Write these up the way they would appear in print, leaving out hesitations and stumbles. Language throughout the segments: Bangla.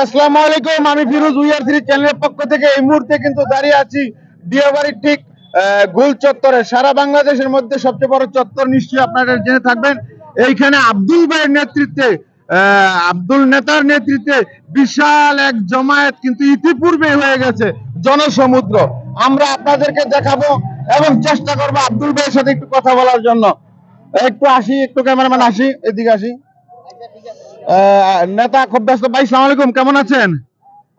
আসসালামু আলাইকুম। আমি ফিরোজ উইয়ার 3 চ্যানেলের পক্ষ থেকে এই মুহূর্তে কিন্তু দাঁড়িয়ে আছি দিয়াবাড়ির ঠিক গোল চত্বরে। সারা বাংলাদেশের মধ্যে সবচেয়ে বড় চত্বর নিশ্চয়ই আপনারা জেনে থাকবেন। এইখানে আব্দুল ভাইয়ের নেতৃত্বে, আব্দুল নেতার নেতৃত্বে বিশাল এক জমায়েত কিন্তু ইতিপূর্বে হয়ে গেছে, জনসমুদ্র। আমরা আপনাদেরকে দেখাবো এবং চেষ্টা করবো আব্দুল ভাইয়ের সাথে একটু কথা বলার জন্য। একটু আসি, একটু ক্যামেরাম্যান আসি, এদিকে আসি। নেতা খুব ব্যস্ত। ভাই সালাম আলাইকুম, কেমন আছেন?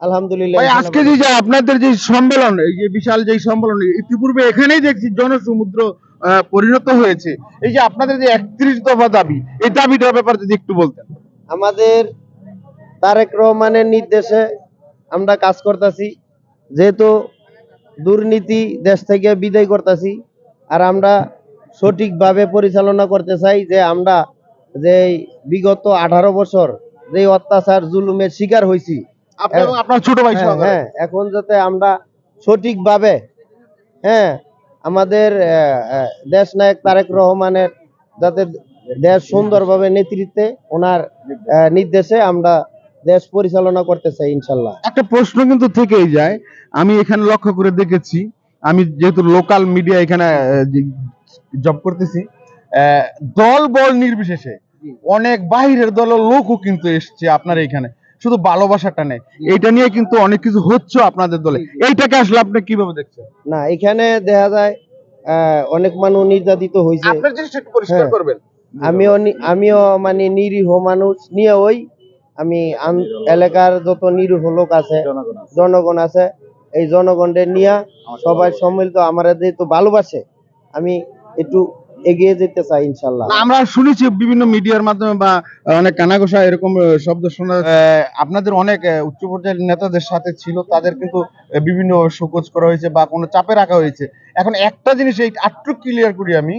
আলহামদুলিল্লাহ। ভাই আজকে যে আপনাদের যে সম্মেলন, এই যে বিশাল যে সম্মেলন, ইতিপূর্বে এখানেই দেখছি জনসমুদ্র পরিণত হয়েছে। এই যে আপনাদের যে 31 দফা দাবি, এই দাবিটার ব্যাপারে যদি একটু বলতেন। আমাদের তারেক রহমানের নির্দেশে আমরা কাজ করতেছি, যেহেতু দুর্নীতি দেশ থেকে বিদায় করতেছি, আর আমরা সঠিকভাবে পরিচালনা করতে চাই। যে আমরা যে বিগত 18 বছর যে অত্যাচার জুলুমের শিকার হয়েছি, আপনার ছোট ভাই সহ। হ্যাঁ, এখন যাতে আমরা সঠিকভাবে, আমাদের দেশ নায়ক তারেক রহমানের যাতে দেশ সুন্দরভাবে নেতৃত্বে ওনার নির্দেশে আমরা দেশ পরিচালনা করতে চাই ইনশাল্লাহ। একটা প্রশ্ন কিন্তু থেকেই যায়, আমি এখানে লক্ষ্য করে দেখেছি, আমি যেহেতু লোকাল মিডিয়া এখানে জব করতেছি, দল বল নির্বিশেষে অনেক বাহিরের দলের লোকও কিন্তু এসছে আপনার এখানে, শুধু ভালোবাসাটা নেই, এইটা নিয়ে কিন্তু অনেক কিছু হচ্ছে আপনাদের দলে। এইটাকে আসলে আপনি কিভাবে দেখছেন? না, এখানে দেখা যায় অনেক মানুষ নির্যাতিত হয়েছে। আপনার জিনিসটা একটু পরিষ্কার করবেন। আমিও মানে নিরীহ মানুষ নিয়ে আমি এলাকার যত নিরীহ লোক আছে, জনগণ আছে, এই জনগণদের নিয়ে সবাই সম্মিলিত আমার যেহেতু ভালোবাসে, আমি একটু এগিয়ে যেতে চাই ইনশাল্লাহ। আমরা শুনেছি বিভিন্ন মিডিয়ার মাধ্যমে বা অনেক কানাঘোষা এরকম শব্দ শোনা, আপনাদের অনেক উচ্চ পর্যায়ের নেতাদের সাথে ছিল, তাদের কিন্তু বিভিন্ন শোকজ করা হয়েছে বা কোনো চাপে রাখা হয়েছে। এখন একটা জিনিস এই আটটু ক্লিয়ার করি আমি,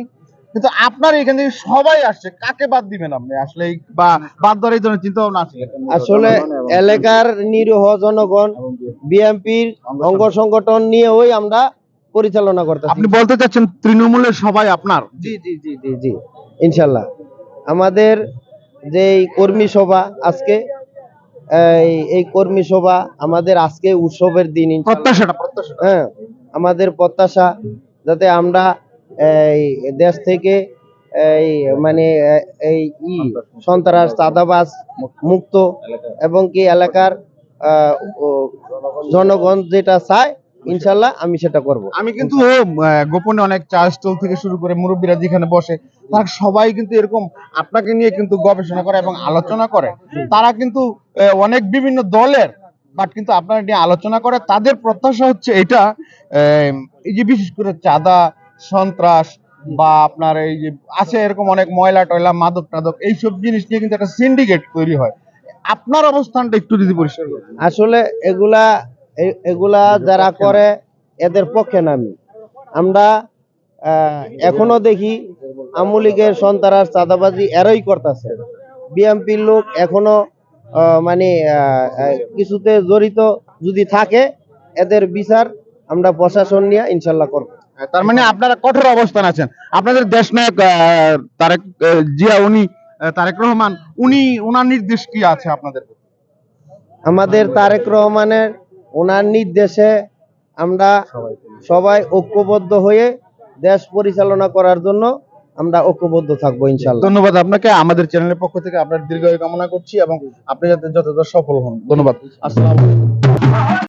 কিন্তু আপনার এখান থেকে সবাই আসছে, কাকে বাদ দিবেন আপনি আসলে, বা বাদ দেওয়ার এই ধরনের চিন্তা ভাবনা আসলে? আসলে এলাকার নিরীহ জনগণ, বিএনপির অঙ্গ সংগঠন নিয়ে আমরা পরিচালনা করতেছি। আপনি বলতে চাচ্ছেন তৃণমূলের সবাই আপনার? জি জি জি জি জি ইনশাল্লাহ। আমাদের যে কর্মী সভা আজকে, এই কর্মী সভা আমাদের আজকে উৎসবের দিন। প্রত্যাশাটা হ্যাঁ, আমাদের প্রত্যাশা যাতে আমরা এই দেশ থেকে এই মানে এই সন্ত্রাস চাঁদাবাজ মুক্ত, এবং কি এলাকার জনগণ যেটা চায় ইনশাল্লাহ আমি সেটা করব। আমি কিন্তু গোপনে অনেক চা স্টল থেকে শুরু করে মুরব্বীরা যেখানে বসে, তারা সবাই কিন্তু এরকম আপনাকে নিয়ে কিন্তু গবেষণা করে এবং আলোচনা করে। তারা কিন্তু অনেক বিভিন্ন দলের, বাট কিন্তু আপনার নিয়ে আলোচনা করে। তাদের প্রত্যাশা হচ্ছে এটা, এই যে বিশেষ করে চাঁদা, সন্ত্রাস, বা আপনার এই যে আছে এরকম অনেক ময়লা টয়লা, মাদক টাদক, এইসব জিনিস নিয়ে কিন্তু একটা সিন্ডিকেট তৈরি হয়। আপনার অবস্থানটা একটু যদি পরিষ্কার করেন। আসলে এগুলা যারা করে এদের পক্ষে নামি আমরা এখনো দেখি আওয়ামী লীগের সন্ত্রাস চাঁদাবাজি এরাই করতেছে। বিএনপির লোক এখনো মানে কিছুতে জড়িত যদি থাকে, এদের বিচার আমরা প্রশাসন নিয়ে ইনশাল্লাহ করব। তার মানে আপনারা কঠোর অবস্থান আছেন। আপনাদের দেশ নায়ক তারেক জিয়া, তারেক রহমান, ওনার নির্দেশ কি আছে আপনাদের? আমাদের তারেক রহমানের ওনার নির্দেশে আমরা সবাই ঐক্যবদ্ধ হয়ে দেশ পরিচালনা করার জন্য আমরা ঐক্যবদ্ধ থাকবো ইনশাআল্লাহ। ধন্যবাদ আপনাকে। আমাদের চ্যানেলের পক্ষ থেকে আপনার দীর্ঘায়ু কামনা করছি এবং আপনি যাতে যথাযথ সফল হন। ধন্যবাদ। আসসালামু আলাইকুম।